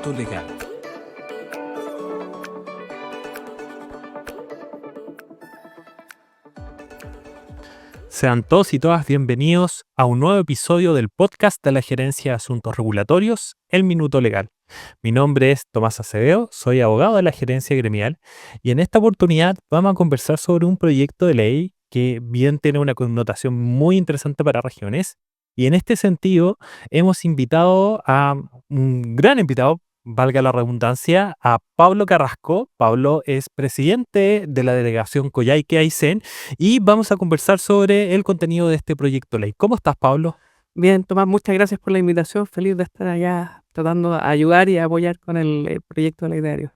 Minuto Legal. Sean todos y todas bienvenidos a un nuevo episodio del podcast de la Gerencia de Asuntos Regulatorios, El Minuto Legal. Mi nombre es Tomás Acevedo, soy abogado de la Gerencia Gremial y en esta oportunidad vamos a conversar sobre un proyecto de ley que bien tiene una connotación muy interesante para regiones. Y en este sentido hemos invitado a un gran invitado, valga la redundancia, a Pablo Carrasco. Pablo es presidente de la delegación Coyhaique-Aysén y vamos a conversar sobre el contenido de este proyecto de ley. ¿Cómo estás, Pablo? Bien, Tomás, muchas gracias por la invitación. Feliz de estar allá tratando de ayudar y apoyar con el proyecto de la IDEARIO.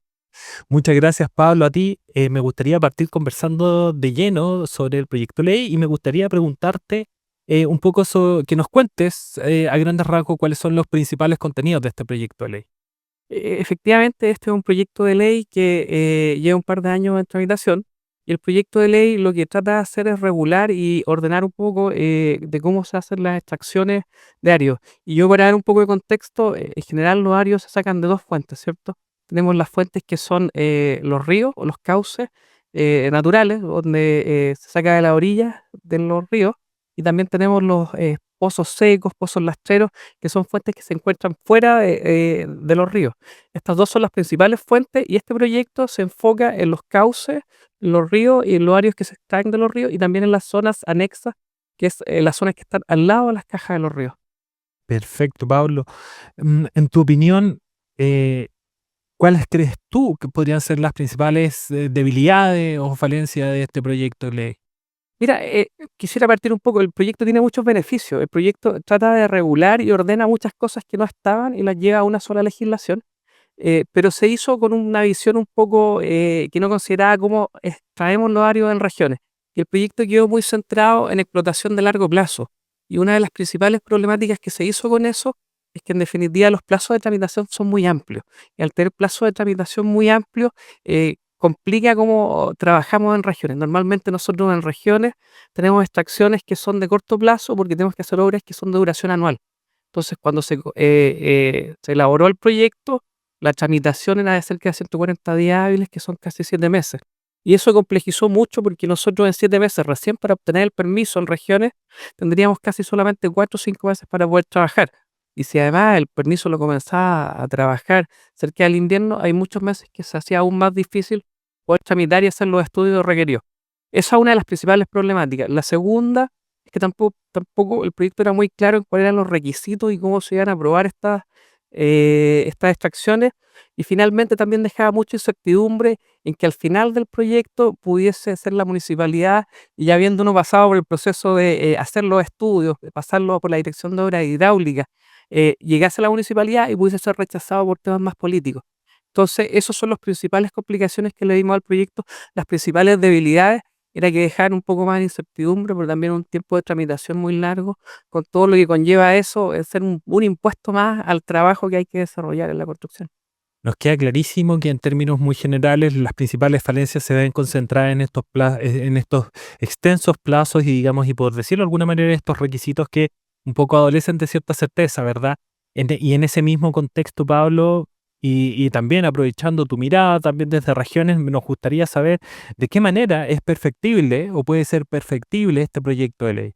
Muchas gracias, Pablo, a ti. Me gustaría partir conversando de lleno sobre el proyecto de ley y me gustaría preguntarte un poco que nos cuentes a grandes rasgos cuáles son los principales contenidos de este proyecto de ley. Efectivamente, este es un proyecto de ley que lleva un par de años en tramitación y el proyecto de ley lo que trata de hacer es regular y ordenar un poco de cómo se hacen las extracciones de arios. Y yo para dar un poco de contexto, en general los arios se sacan de dos fuentes, ¿cierto? Tenemos las fuentes que son los ríos o los cauces naturales, donde se saca de la orilla de los ríos, y también tenemos los pozos secos, pozos lastreros, que son fuentes que se encuentran fuera de los ríos. Estas dos son las principales fuentes y este proyecto se enfoca en los cauces, los ríos y en los arios que se extraen de los ríos y también en las zonas anexas, que es las zonas que están al lado de las cajas de los ríos. Perfecto, Pablo. En tu opinión, ¿cuáles crees tú que podrían ser las principales debilidades o falencias de este proyecto de ley? Mira, quisiera partir un poco, el proyecto tiene muchos beneficios, el proyecto trata de regular y ordena muchas cosas que no estaban y las lleva a una sola legislación. Pero se hizo con una visión un poco que no consideraba cómo extraemos los arios en regiones. Y el proyecto quedó muy centrado en explotación de largo plazo. Y una de las principales problemáticas que se hizo con eso es que en definitiva los plazos de tramitación son muy amplios. Y al tener plazos de tramitación muy amplios, complica cómo trabajamos en regiones. Normalmente nosotros en regiones tenemos extracciones que son de corto plazo porque tenemos que hacer obras que son de duración anual. Entonces, cuando se elaboró el proyecto, la tramitación era de cerca de 140 días hábiles, que son casi 7 meses. Y eso complejizó mucho porque nosotros en 7 meses, recién para obtener el permiso en regiones, tendríamos casi solamente 4 o 5 meses para poder trabajar. Y si además el permiso lo comenzaba a trabajar cerca del invierno, hay muchos meses que se hacía aún más difícil poder tramitar y hacer los estudios requeridos. Esa es una de las principales problemáticas. La segunda es que tampoco el proyecto era muy claro en cuáles eran los requisitos y cómo se iban a aprobar estas extracciones, y finalmente también dejaba mucha incertidumbre en que al final del proyecto pudiese ser la municipalidad, y ya habiendo pasado por el proceso de hacer los estudios, de pasarlo por la Dirección de Obras Hidráulicas, llegase a la municipalidad y pudiese ser rechazado por temas más políticos. Entonces, esas son las principales complicaciones que le dimos al proyecto, las principales debilidades. Era que dejar un poco más de incertidumbre, pero también un tiempo de tramitación muy largo, con todo lo que conlleva eso, es ser un impuesto más al trabajo que hay que desarrollar en la construcción. Nos queda clarísimo que en términos muy generales las principales falencias se deben concentrar en estos extensos plazos y digamos, y por decirlo de alguna manera, estos requisitos que un poco adolecen de cierta certeza, ¿verdad? Y en ese mismo contexto, Pablo, y también aprovechando tu mirada también desde regiones, nos gustaría saber de qué manera es perfectible o puede ser perfectible este proyecto de ley.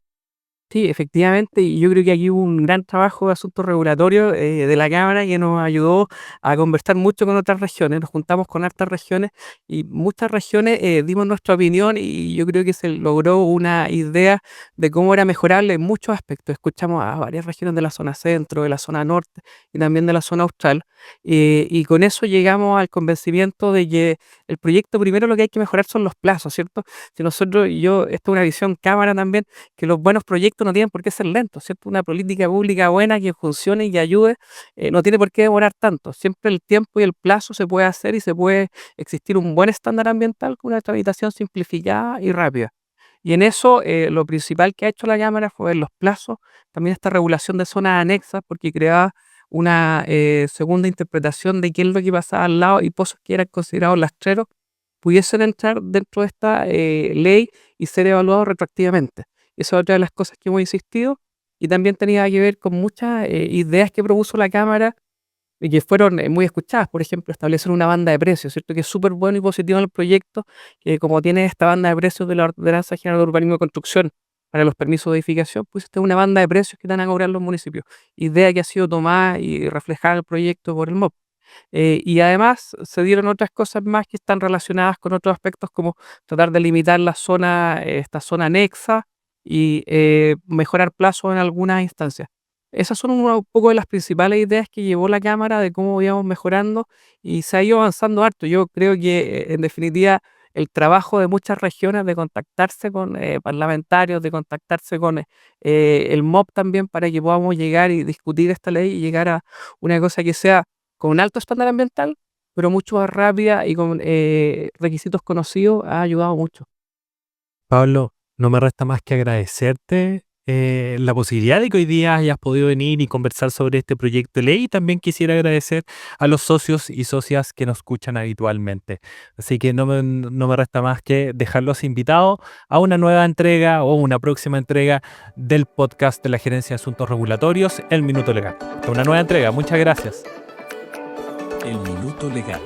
Sí, efectivamente, y yo creo que aquí hubo un gran trabajo de asuntos regulatorios de la Cámara que nos ayudó a conversar mucho con otras regiones. Nos juntamos con hartas regiones y muchas regiones dimos nuestra opinión y yo creo que se logró una idea de cómo era mejorable en muchos aspectos. Escuchamos a varias regiones de la zona centro, de la zona norte y también de la zona austral, y con eso llegamos al convencimiento de que el proyecto primero lo que hay que mejorar son los plazos, ¿cierto? Si nosotros, y yo, esto es una visión Cámara también, que los buenos proyectos no tienen por qué ser lentos, ¿cierto? Una política pública buena que funcione y que ayude no tiene por qué demorar tanto. Siempre el tiempo y el plazo se puede hacer y se puede existir un buen estándar ambiental con una tramitación simplificada y rápida. Y en eso lo principal que ha hecho la Cámara fue ver los plazos, también esta regulación de zonas anexas, porque creaba una segunda interpretación de qué es lo que pasaba al lado y pozos que eran considerados lastreros pudiesen entrar dentro de esta ley y ser evaluados retroactivamente. Esa es otra de las cosas que hemos insistido y también tenía que ver con muchas ideas que propuso la Cámara y que fueron muy escuchadas. Por ejemplo, establecer una banda de precios, ¿cierto? Que es súper bueno y positivo en el proyecto, que como tiene esta banda de precios de la Ordenanza General de Urbanismo y Construcción para los permisos de edificación, pues esta es una banda de precios que van a cobrar los municipios. Idea que ha sido tomada y reflejada en el proyecto por el MOP. Y además se dieron otras cosas más que están relacionadas con otros aspectos como tratar de limitar la zona, esta zona anexa y mejorar plazos en algunas instancias. Esas son un poco de las principales ideas que llevó la Cámara de cómo íbamos mejorando y se ha ido avanzando harto. Yo creo que en definitiva el trabajo de muchas regiones de contactarse con parlamentarios, de contactarse con el MOP también para que podamos llegar y discutir esta ley y llegar a una cosa que sea con un alto estándar ambiental, pero mucho más rápida y con requisitos conocidos, ha ayudado mucho. Pablo, no me resta más que agradecerte la posibilidad de que hoy día hayas podido venir y conversar sobre este proyecto de ley y también quisiera agradecer a los socios y socias que nos escuchan habitualmente. Así que no me resta más que dejarlos invitados a una nueva entrega o una próxima entrega del podcast de la Gerencia de Asuntos Regulatorios, El Minuto Legal. Hasta una nueva entrega. Muchas gracias. El Minuto Legal.